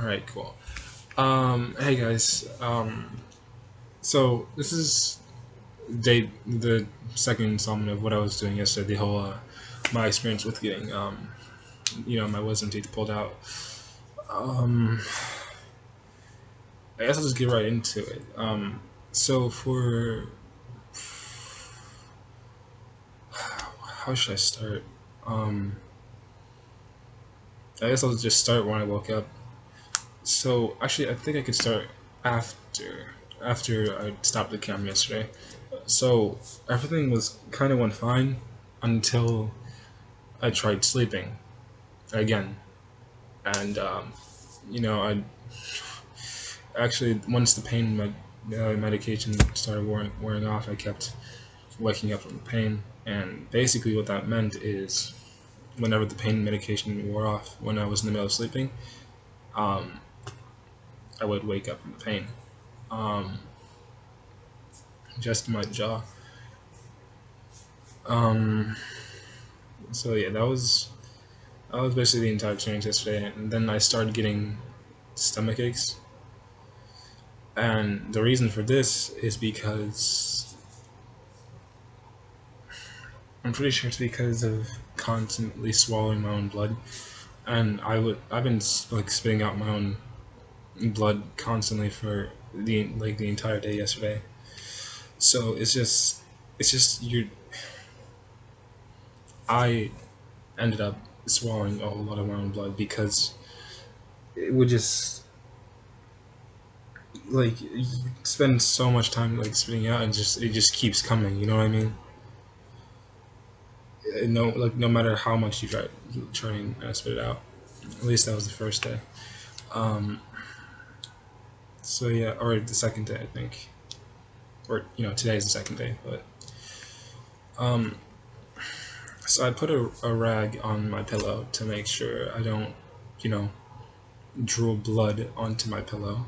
Alright, cool. Hey guys. So this is the second installment of what I was doing yesterday. The whole my experience with getting my wisdom teeth pulled out. Um, I guess I'll just get right into it. So for how should I start? Um, I guess I'll just start when I woke up. So actually, I think I could start after I stopped the cam yesterday. So everything was kind of went fine until I tried sleeping again, and I actually once the medication started wearing off, I kept waking up from the pain, and basically what that meant is whenever the pain medication wore off, when I was in the middle of sleeping, um, I would wake up from the pain, um, just in my jaw. Um, so yeah, that was basically the entire experience yesterday, and then I started getting stomach aches. And the reason for this is because I'm pretty sure it's because of constantly swallowing my own blood, and I've been like spitting out my own blood constantly for the entire day yesterday. So it's just you. I ended up swallowing a whole lot of my own blood because it would just like you spend so much time like spitting out and just it just keeps coming. You know what I mean? No, like no matter how much you try and spit it out. At least that was the first day. Um, so yeah, or the second day I think, or today's the second day. But um, so I put a rag on my pillow to make sure I don't, you know, drool blood onto my pillow.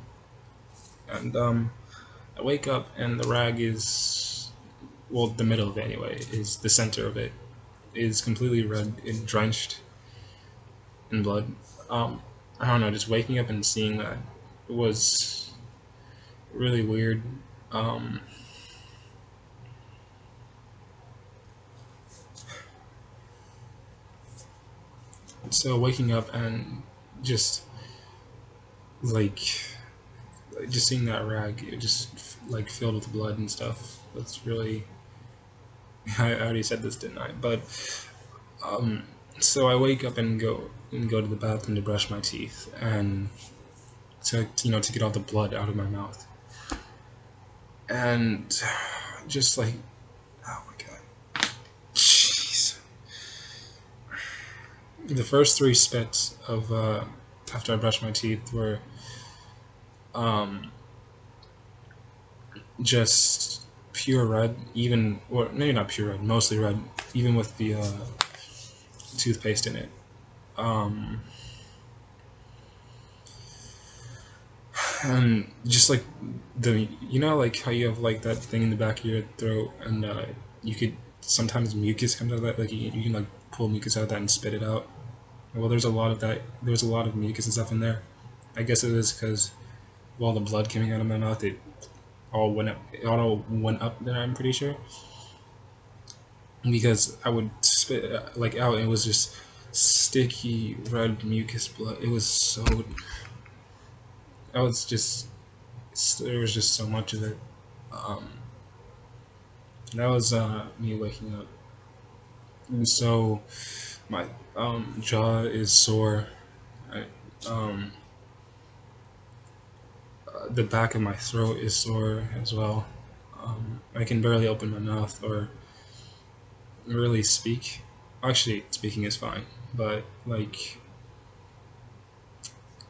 And I wake up and the rag is, well, the middle of it anyway, is the center of it is completely red and drenched in blood. I don't know, just waking up and seeing that was really weird. Um, so waking up and just like just seeing that rag, it just like filled with blood and stuff. That's really I already said this, didn't I? But um, so I wake up and go to the bathroom to brush my teeth and to get all the blood out of my mouth and just like oh my god, jeez. The first three spits of after I brushed my teeth were um, just pure red, even or maybe not pure red, mostly red, even with the toothpaste in it. Um, and just like like how you have like that thing in the back of your throat, and you could sometimes mucus comes out of that. Like you can like pull mucus out of that and spit it out. Well, there's a lot of that. There's a lot of mucus and stuff in there. I guess it is because while the blood coming out of my mouth, all went up. It all went up there. I'm pretty sure because I would spit it, like out. And it was just sticky red mucus blood. It was so. I was just. There was just so much of it. Um, that was me waking up, and so my jaw is sore. I, um, the back of my throat is sore as well. I can barely open my mouth or really speak. Actually, speaking is fine, but like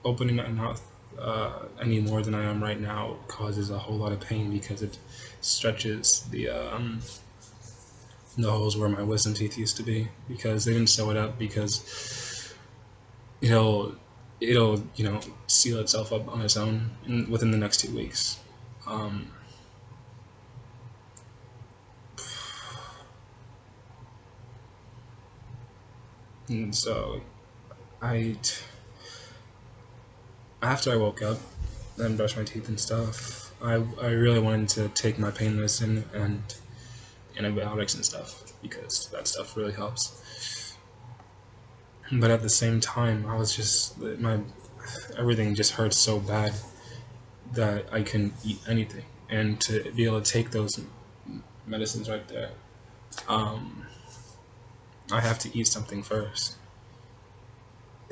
opening my mouth any more than I am right now causes a whole lot of pain because it stretches the holes where my wisdom teeth used to be because they didn't sew it up because it'll it'll seal itself up on its own within the next 2 weeks. Um, and so I after I woke up and brushed my teeth and stuff, I really wanted to take my pain medicine and antibiotics and stuff because that stuff really helps. But at the same time, I was just my everything just hurt so bad that I couldn't eat anything, and to be able to take those medicines right there, um, I have to eat something first.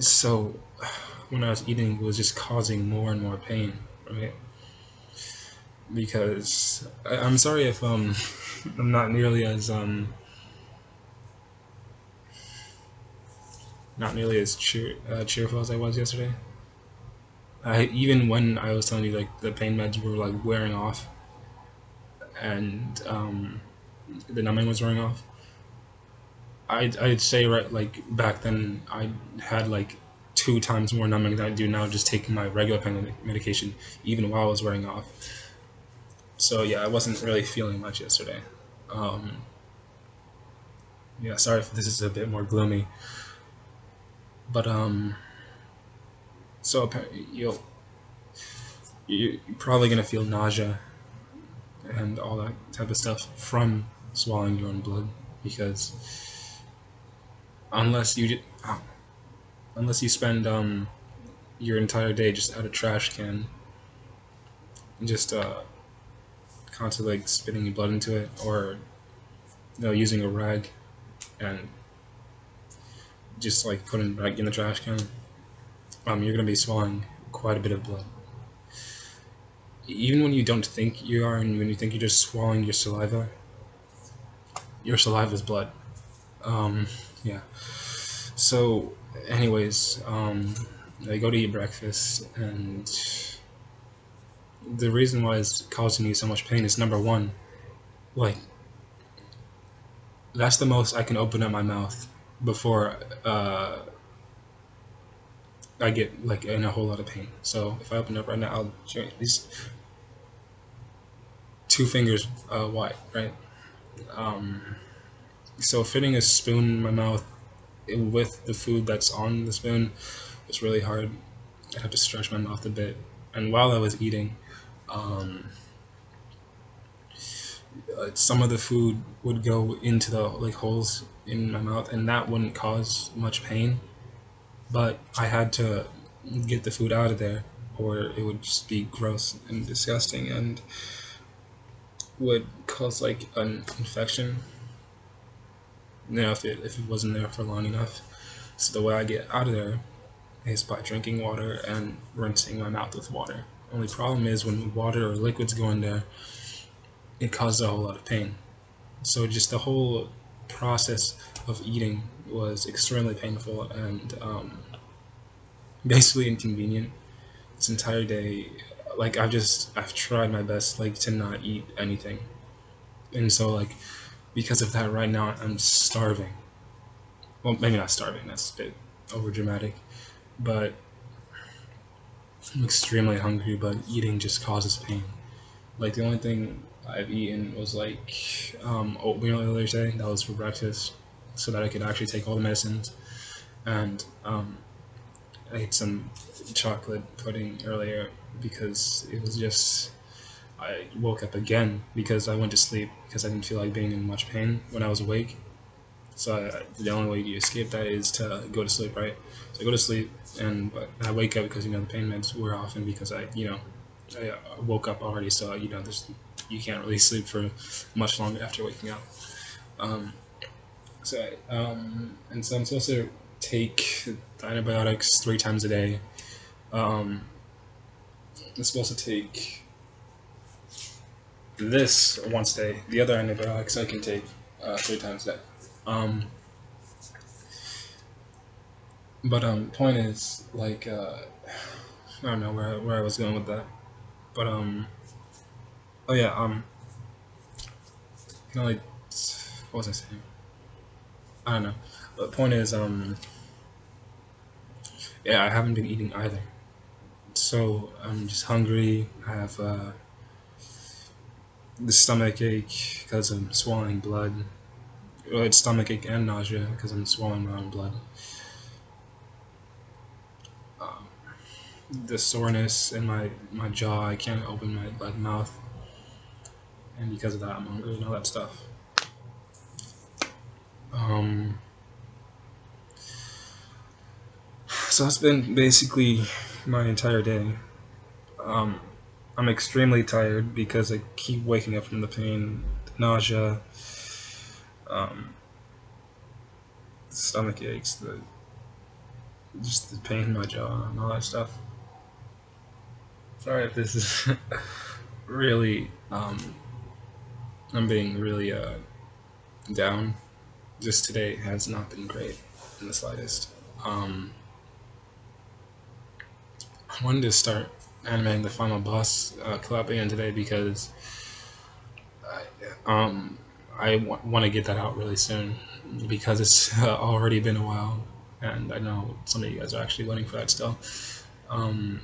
So when I was eating, it was just causing more and more pain, right? Because I'm sorry if I'm not nearly as cheerful as I was yesterday. Even when I was telling you like the pain meds were like wearing off and the numbing was wearing off, I'd say right like back then I had like 2 times more numbing than I do now just taking my regular pain medication even while I was wearing off. So yeah, I wasn't really feeling much yesterday. Um, yeah, sorry if this is a bit more gloomy, but so you're probably gonna feel nausea and all that type of stuff from swallowing your own blood because unless you unless you spend your entire day just at a trash can, just constantly like spitting your blood into it, or using a rag and just like putting it back in the trash can, you're gonna be swallowing quite a bit of blood. Even when you don't think you are, and when you think you're just swallowing your saliva is blood. Um, yeah. So, anyways, I go to eat breakfast, and the reason why it's causing me so much pain is number one, like that's the most I can open up my mouth before I get like in a whole lot of pain. So if I open up right now, I'll show you these 2 fingers wide, right? Um, so fitting a spoon in my mouth with the food that's on the spoon was really hard. I had to stretch my mouth a bit, and while I was eating, um, some of the food would go into the like holes in my mouth, and that wouldn't cause much pain. But I had to get the food out of there, or it would just be gross and disgusting, and would cause like an infection. If it wasn't there for long enough. So the way I get out of there is by drinking water and rinsing my mouth with water. Only problem is when water or liquids go in there, it causes a whole lot of pain. So just the whole process of eating was extremely painful and basically inconvenient. This entire day, like I've tried my best like to not eat anything, and so like because of that, right now I'm starving. Well, maybe not starving. That's a bit over dramatic, but I'm extremely hungry. But eating just causes pain. Like the only thing I've eaten was like oatmeal the other day. That was for breakfast, so that I could actually take all the medicines. And I ate some chocolate pudding earlier because it was just. I woke up again because I went to sleep because I didn't feel like being in much pain when I was awake. So the only way you escape that is to go to sleep, right? So I go to sleep and but I wake up because the pain meds were off and because I woke up already. So you can't really sleep for much longer after waking up. Um, and so I'm supposed to take antibiotics 3 times a day. Um, I'm supposed to take this once a day. The other antibiotics I can take 3 times a day. Um, but point is like I don't know where I was going with that, but oh yeah you know like what was I saying? I don't know. But point is yeah, I haven't been eating either, so I'm just hungry. I have the stomach ache because I'm swallowing blood. Well, it's stomach ache and nausea because I'm swallowing my own blood. Um, the soreness in my jaw. I can't open my mouth, and because of that, I'm hungry and all that stuff. Um, so that's been basically my entire day. Um, I'm extremely tired because I keep waking up from the pain, the nausea, um, stomach aches, just the pain in my jaw and all that stuff. Sorry if this is really, I'm being really down. Just today has not been great in the slightest. I wanted to start animating the final boss collab again today because um, I want to get that out really soon because it's already been a while, and I know some of you guys are actually waiting for that still. Um,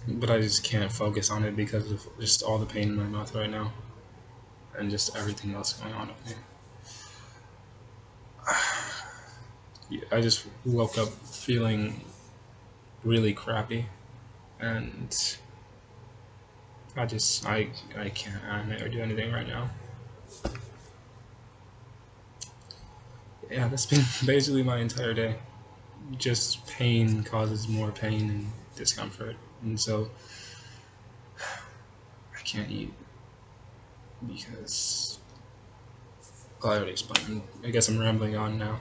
but I just can't focus on it because of just all the pain in my mouth right now, and just everything else going on with me. Yeah, I just woke up feeling really crappy, and I can't animate or do anything right now. Yeah, that's been basically my entire day. Just pain causes more pain and discomfort, and so I can't eat because, well, I already explained. I guess I'm rambling on now.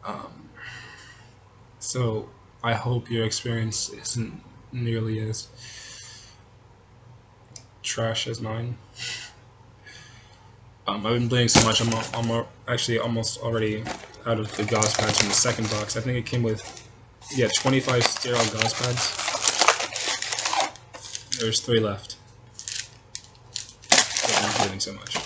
Um, so I hope your experience isn't nearly as trash as mine. I've been bleeding so much. I'm actually almost already out of the gauze pads from the second box. I think it came with 25 sterile gauze pads. There's 3 left. I'm bleeding so much.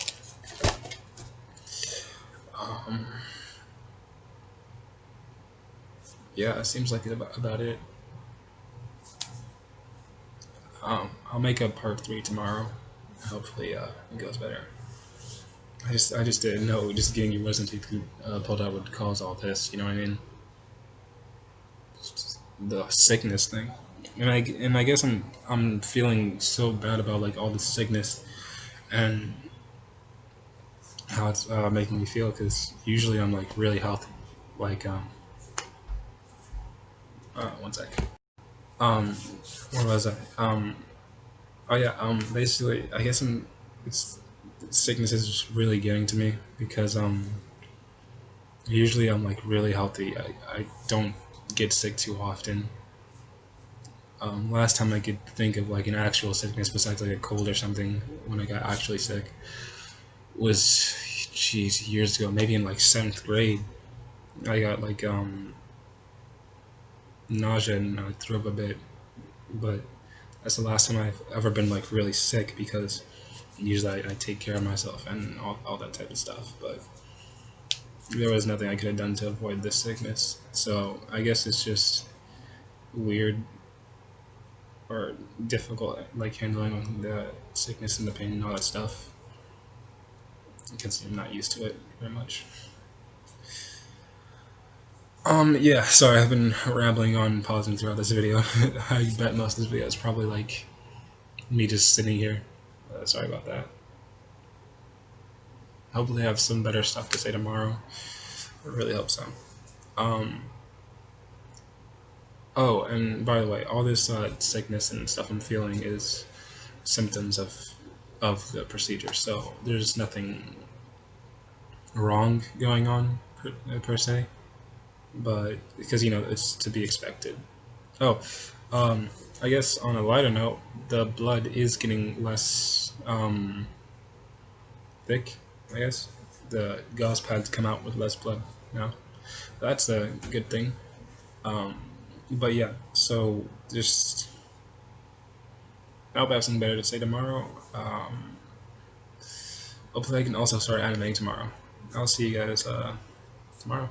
Yeah, it seems like about it. I'll make a part 3 tomorrow. Hopefully, it goes better. I just didn't know just getting your wisdom teeth pulled out would cause all this. You know what I mean? Just the sickness thing, and I guess I'm feeling so bad about like all the sickness and how it's making me feel because usually I'm like really healthy. Like one sec. Um, where was I? Oh yeah. Basically, I guess it's sickness is just really getting to me because usually I'm like really healthy. I don't get sick too often. Last time I could think of like an actual sickness besides like a cold or something when I got actually sick was, geez, years ago. Maybe in like 7th grade, I got like nausea and I threw up a bit. But that's the last time I've ever been like really sick because usually I take care of myself and all that type of stuff. But there was nothing I could have done to avoid this sickness. So I guess it's just weird or difficult, like handling the sickness and the pain and all that stuff, because I'm not used to it very much. Yeah, sorry, I've been rambling on, pausing throughout this video. I bet most of this video is probably like me just sitting here. Sorry about that. Hopefully, I have some better stuff to say tomorrow. I really hope so. Um, oh, and by the way, all this sickness and stuff I'm feeling is symptoms of the procedure. So there's nothing wrong going on per se, but because it's to be expected. Oh, I guess on a lighter note, the blood is getting less thick. I guess the gauze pads come out with less blood now. That's a good thing. Um, but yeah, so just I hope I have something better to say tomorrow. Hopefully, I can also start animating tomorrow. I'll see you guys tomorrow.